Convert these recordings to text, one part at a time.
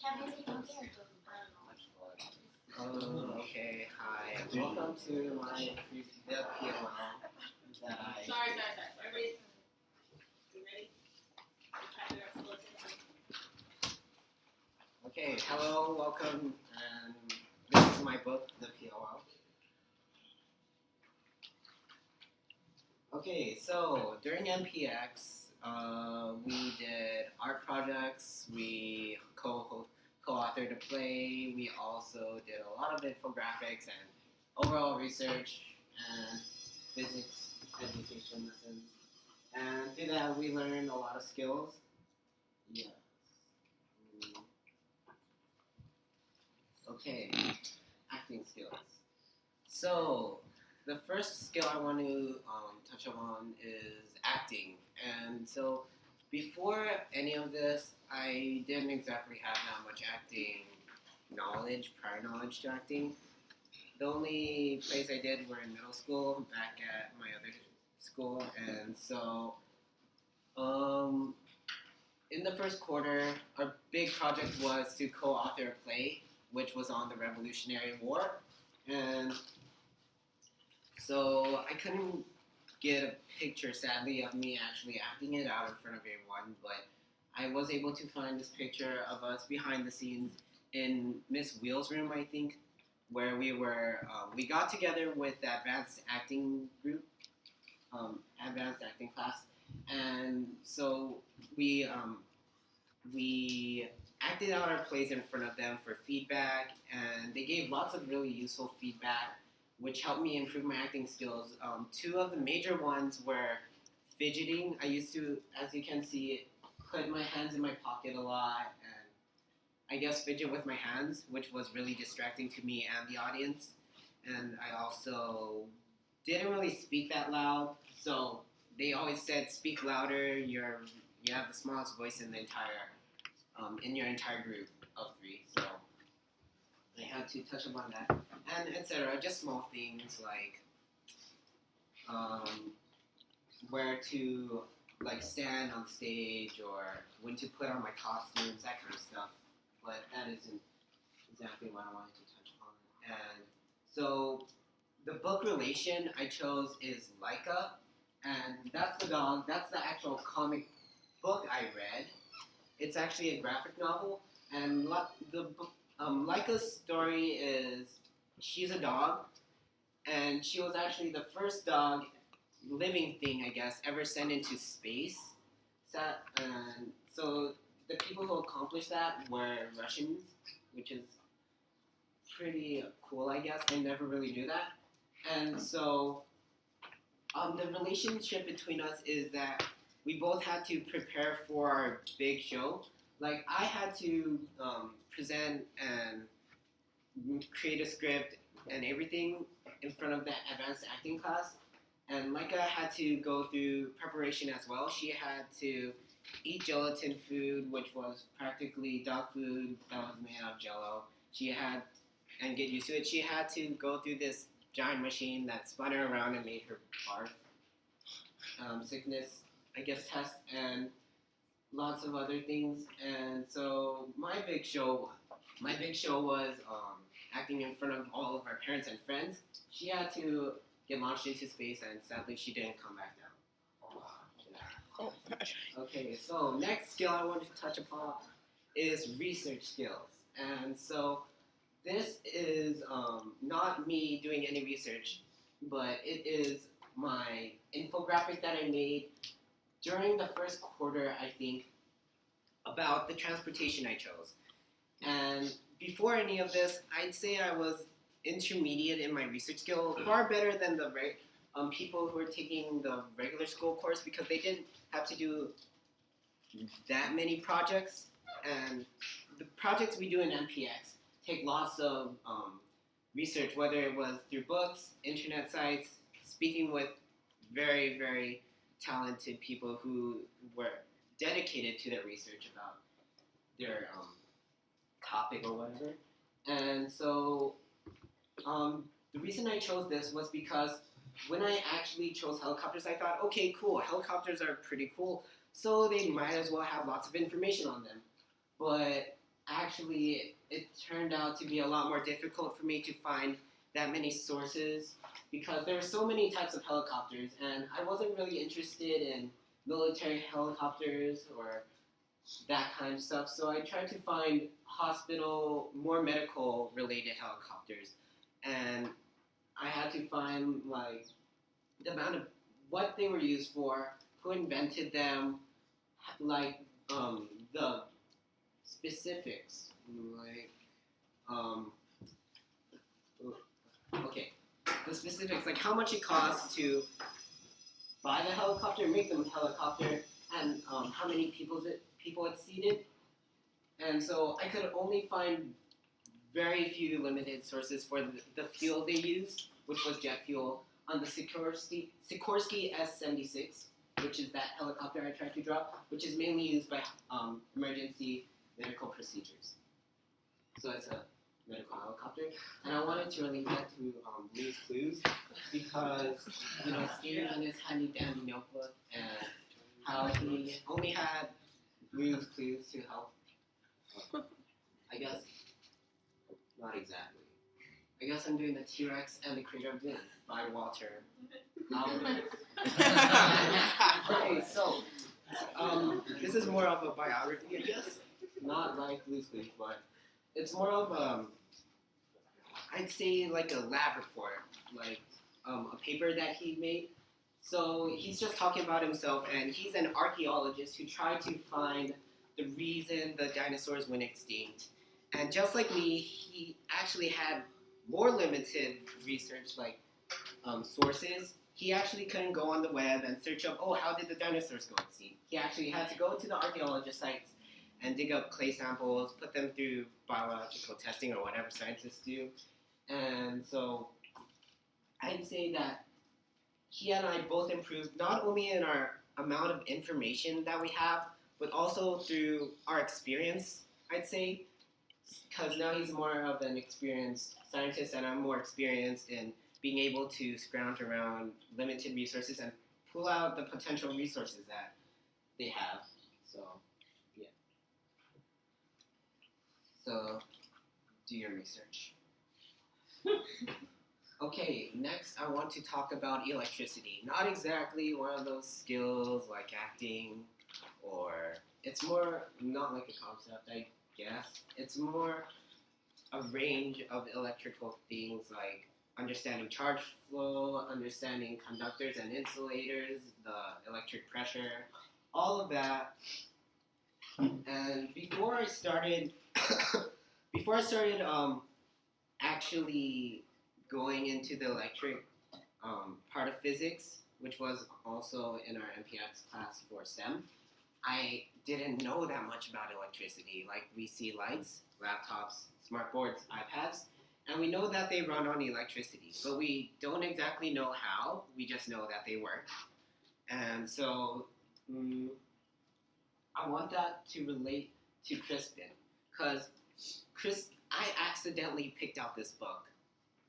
Okay. Hi. Welcome to my the PoL that I. Sorry. Everybody, you ready? Okay. Hello. Welcome. And this is my book, the PoL. Okay. So during MPX, we did art projects. We co-authored a play. We also did a lot of infographics and overall research and physics education lessons. And through that, we learned a lot of skills. Yes. Mm, Okay, acting skills. So, the first skill I want to touch upon is acting. And so, before any of this, I didn't exactly have that much acting knowledge, prior knowledge to acting. The only plays I did were in middle school, back at my other school, and so um, in the first quarter, our big project was to co-author a play, which was on the Revolutionary War, and so I couldn't get a picture, sadly, of me actually acting it out in front of everyone, but I was able to find this picture of us behind the scenes in Miss Wheel's room, I think, where we got together with the advanced acting group, advanced acting class, and so we acted out our plays in front of them for feedback, and they gave lots of really useful feedback, which helped me improve my acting skills. Two of the major ones were fidgeting. I used to, as you can see, put my hands in my pocket a lot, and I guess fidget with my hands, which was really distracting to me and the audience. And I also didn't really speak that loud, so they always said, "Speak louder. You have the smallest voice in your entire group of three." So I had to touch upon that, and etc. Just small things like um, where to stand on stage or when to put on my costumes, that kind of stuff. But that isn't exactly what I wanted to touch on. And so the book relation I chose is Laika, and that's the dog. That's the actual comic book I read. It's actually a graphic novel, and Laika's story is she's a dog, and she was actually the first dog, living thing, I guess, ever sent into space. And so the people who accomplished that were Russians, which is pretty cool, I guess. I never really knew that. And so the relationship between us is that we both had to prepare for our big show. Like, I had to present and create a script and everything in front of the advanced acting class. And Micah had to go through preparation as well. She had to eat gelatin food, which was practically dog food that was made out of jello. And get used to it. She had to go through this giant machine that spun her around and made her barf. Sickness, I guess, test, and lots of other things. And so my big show was acting in front of all of our parents and friends. She had to get launched into space, and sadly, she didn't come back down. Oh, gosh. Okay, so next skill I wanted to touch upon is research skills. And so this is not me doing any research, but it is my infographic that I made during the first quarter, I think, about the transportation I chose. And before any of this, I'd say I was intermediate in my research skill, far better than the people who were taking the regular school course because they didn't have to do that many projects. And the projects we do in MPX take lots of research, whether it was through books, internet sites, speaking with very, very talented people who were dedicated to their research about their topic or whatever. And so the reason I chose this was because when I actually chose helicopters, I thought, okay, cool, helicopters are pretty cool, so they might as well have lots of information on them. But actually, it turned out to be a lot more difficult for me to find that many sources because there were so many types of helicopters, and I wasn't really interested in military helicopters or that kind of stuff. So I tried to find hospital, more medical related helicopters, and I had to find like the amount of what they were used for, who invented them, like the specifics, like um, okay, the specifics, like how much it costs to buy the helicopter, make the helicopter, and how many people it seated. And so I could only find very few limited sources for the fuel they used, which was jet fuel, on the Sikorsky S-76, which is that helicopter I tried to drop, which is mainly used by emergency medical procedures. So it's a medical helicopter. And I wanted to relate that to Blue's Clues because, Steve in his handy dandy notebook and how he only had Blue's Clues to help. I guess, not exactly. I guess I'm doing the T-Rex and the Crater of Doom by Walter Albert. Okay, so this is more of a biography, I guess. Not like Blue's Clues, but it's more of I'd say like a lab report, like a paper that he made. So he's just talking about himself, and he's an archaeologist who tried to find the reason the dinosaurs went extinct. And just like me, he actually had more limited research, like sources. He actually couldn't go on the web and search up, oh, how did the dinosaurs go extinct? He actually had to go to the archaeologist sites and dig up clay samples, put them through biological testing or whatever scientists do. And so I'd say that he and I both improved not only in our amount of information that we have, but also through our experience, I'd say, because now he's more of an experienced scientist and I'm more experienced in being able to scrounge around limited resources and pull out the potential resources that they have. So, yeah. So, do your research. Okay, next I want to talk about electricity. Not exactly one of those skills like acting, or it's more not like a concept, I guess. It's more a range of electrical things like understanding charge flow, understanding conductors and insulators, the electric pressure, all of that. And before I started, actually going into the electric part of physics, which was also in our MPX class for STEM, I didn't know that much about electricity. Like we see lights, laptops, smart boards, iPads, and we know that they run on electricity, but we don't exactly know how. We just know that they work. And so I want that to relate to Crispin, because I accidentally picked out this book,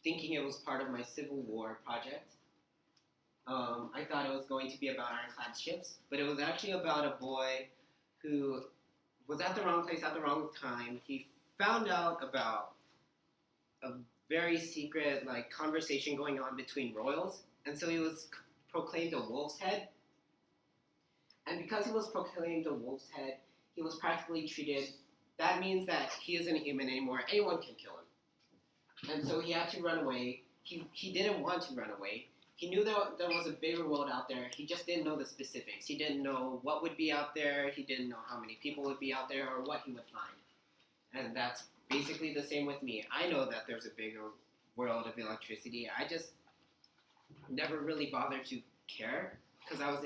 thinking it was part of my Civil War project. I thought it was going to be about ironclad ships, but it was actually about a boy who was at the wrong place at the wrong time. He found out about a very secret conversation going on between royals, and so he was proclaimed a wolf's head. And because he was proclaimed a wolf's head, he was practically treated. That means that he isn't human anymore. Anyone can kill him. And so he had to run away. He didn't want to run away. He knew that there was a bigger world out there. He just didn't know the specifics. He didn't know what would be out there. He didn't know how many people would be out there or what he would find. And that's basically the same with me. I know that there's a bigger world of electricity. I just never really bothered to care because I was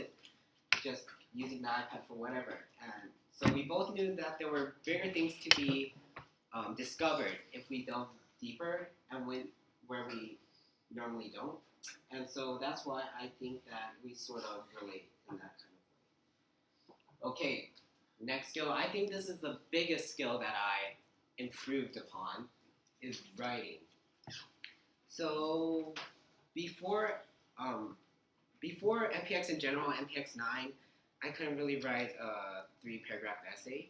just using the iPad for whatever. And so we both knew that there were bigger things to be discovered if we delve deeper and went where we normally don't. And so that's why I think that we sort of relate in that kind of way. Okay, next skill. I think this is the biggest skill that I improved upon is writing. So before MPX in general, MPX 9, I couldn't really write a 3-paragraph essay.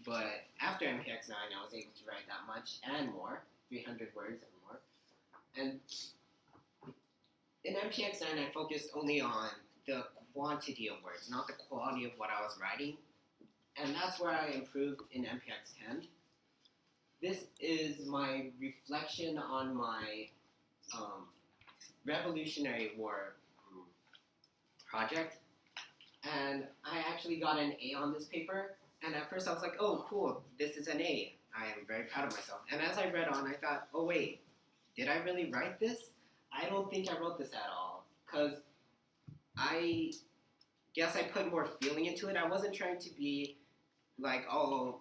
But after MPX9, I was able to write that much and more, 300 words and more. And in MPX9, I focused only on the quantity of words, not the quality of what I was writing. And that's where I improved in MPX10. This is my reflection on my Revolutionary War project. And I actually got an A on this paper. And at first I was like, oh, cool, this is an A. I am very proud of myself. And as I read on, I thought, oh, wait, did I really write this? I don't think I wrote this at all. Because I guess I put more feeling into it. I wasn't trying to be like, oh,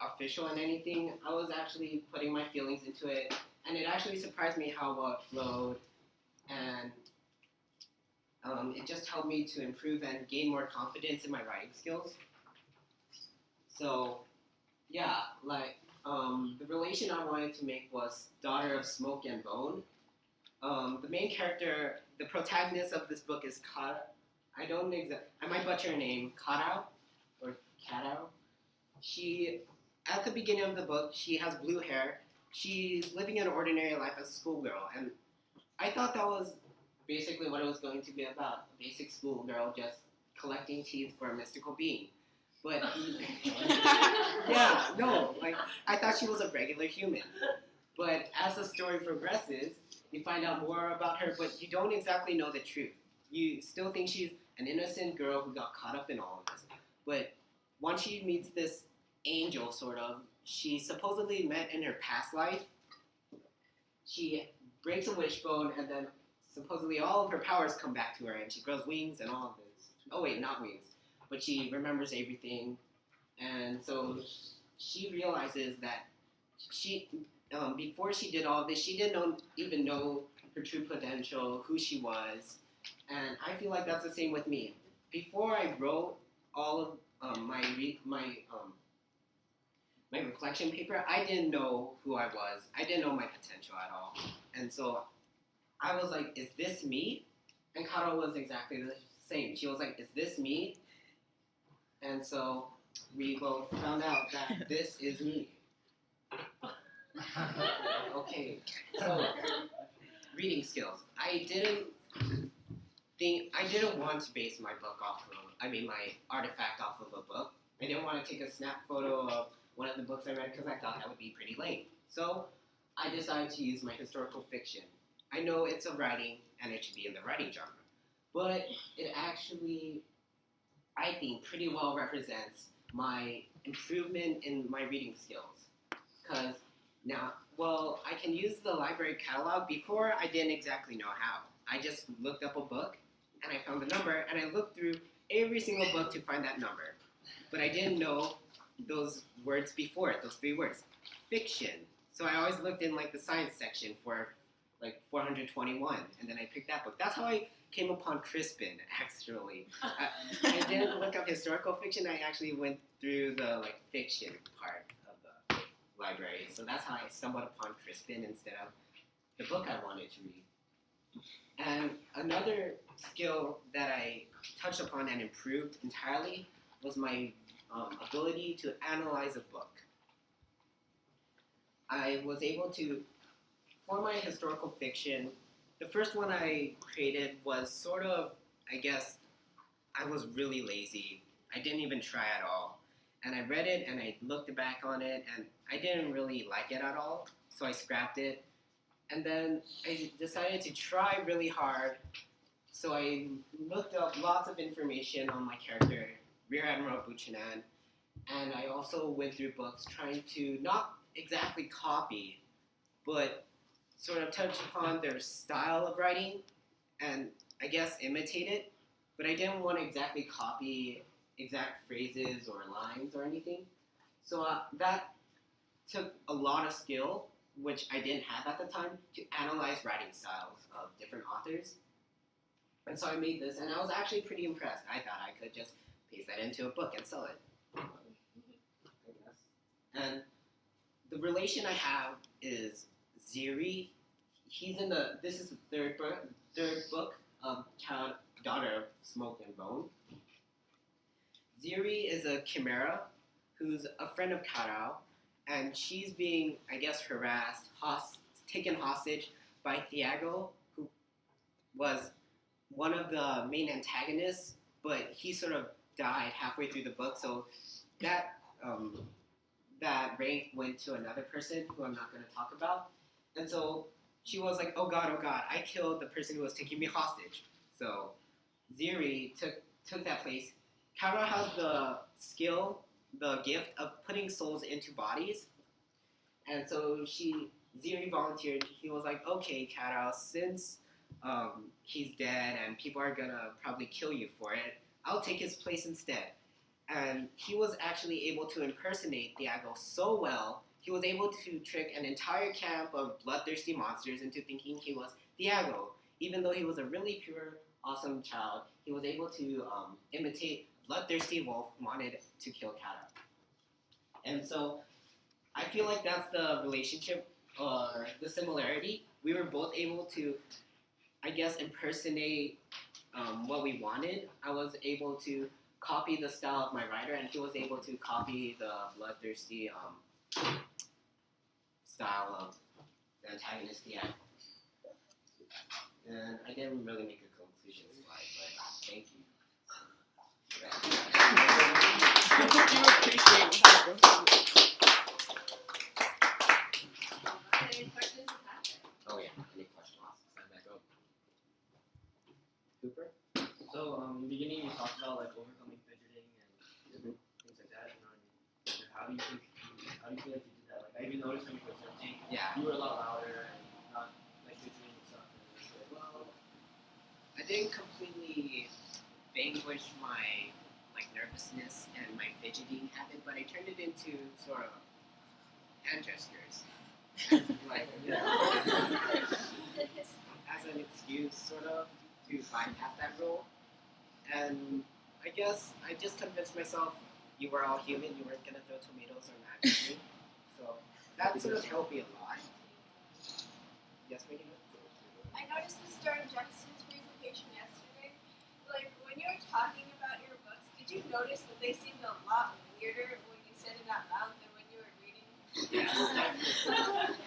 official in anything. I was actually putting my feelings into it. And it actually surprised me how well it flowed. And it just helped me to improve and gain more confidence in my writing skills. So, yeah, like, the relation I wanted to make was Daughter of Smoke and Bone. The main character, the protagonist of this book is Kara. I might butcher her name, Karao, or Katao. She, at the beginning of the book, she has blue hair. She's living an ordinary life as a schoolgirl, and I thought that was basically what it was going to be about. A basic schoolgirl just collecting teeth for a mystical being. But, yeah, no, like, I thought she was a regular human. But as the story progresses, you find out more about her, but you don't exactly know the truth. You still think she's an innocent girl who got caught up in all of this. But once she meets this angel, sort of, she supposedly met in her past life. She breaks a wishbone, and then supposedly all of her powers come back to her, and she grows wings and all of this. Oh wait, not wings. But she remembers everything, and so she realizes that she, before she did all of this, she didn't even know her true potential, who she was, and I feel like that's the same with me. Before I wrote all of my reflection paper, I didn't know who I was. I didn't know my potential at all, and so I was like, "Is this me?" And Karo was exactly the same. She was like, "Is this me?" And so we both found out that this is me. Okay, so reading skills. I didn't want to base my book my artifact off of a book. I didn't want to take a snap photo of one of the books I read because I thought that would be pretty lame. So I decided to use my historical fiction. I know it's a writing and it should be in the writing genre, but it actually, I think, pretty well represents my improvement in my reading skills. Because now, well, I can use the library catalog. Before, I didn't exactly know how. I just looked up a book, and I found the number, and I looked through every single book to find that number. But I didn't know those words before it, those 3 words. Fiction. So I always looked in, like, the science section for, like, 421, and then I picked that book. That's how I came upon Crispin, actually. I didn't look up historical fiction. I actually went through the, like, fiction part of the library. So that's how I stumbled upon Crispin instead of the book I wanted to read. And another skill that I touched upon and improved entirely was my ability to analyze a book. I was able to, for my historical fiction, the first one I created was sort of, I guess, I was really lazy. I didn't even try at all. And I read it and I looked back on it and I didn't really like it at all. So I scrapped it. And then I decided to try really hard. So I looked up lots of information on my character, Rear Admiral Buchanan. And I also went through books trying to not exactly copy, but sort of touch upon their style of writing and I guess imitate it. But I didn't want to exactly copy exact phrases or lines or anything. So that took a lot of skill, which I didn't have at the time, to analyze writing styles of different authors. And so I made this, and I was actually pretty impressed. I thought I could just paste that into a book and sell it, I guess. And the relation I have is Ziri. This is the third book of Daughter of Smoke and Bone. Ziri is a chimera. who's a friend of Karao, and she's being, I guess, harassed, taken hostage by Thiago, who was one of the main antagonists, but he sort of died halfway through the book, so that that rank went to another person who I'm not going to talk about. And so she was like, oh God, I killed the person who was taking me hostage. So Ziri took that place. Kara has the skill, the gift of putting souls into bodies. And so Ziri volunteered. He was like, okay, Kara, since he's dead and people are going to probably kill you for it, I'll take his place instead. And he was actually able to impersonate Thiago so well, he was able to trick an entire camp of bloodthirsty monsters into thinking he was Thiago. Even though he was a really pure, awesome child, he was able to imitate a bloodthirsty wolf who wanted to kill Kata. And so I feel like that's the relationship or the similarity. We were both able to, I guess, impersonate what we wanted. I was able to copy the style of my writer, and he was able to copy the bloodthirsty style of the antagonist. Yeah. And I didn't really make a conclusion slide, but thank you. You appreciate how Any questions for Patrick? Oh yeah, any questions? Sign back up. Cooper? So, in the beginning you talked about like overcoming fidgeting and things like that. How do you feel like you did that? Like, I even noticed when you were presenting, Yeah. you were a lot louder and not like fidgeting and stuff. And it's like, well, I didn't completely vanquish my nervousness and my fidgeting habit, but I turned it into sort of hand gestures. Like, as an excuse, sort of, to bypass that rule. And I guess I just convinced myself you were all human, you weren't going to throw tomatoes or knives at me. So that sort of helped me a lot. Yes, Megan? I noticed this during Jackson's presentation yesterday. Like, when you were talking about your books, did you notice that they seemed a lot weirder when you said it out loud than when you were reading? Yes, definitely.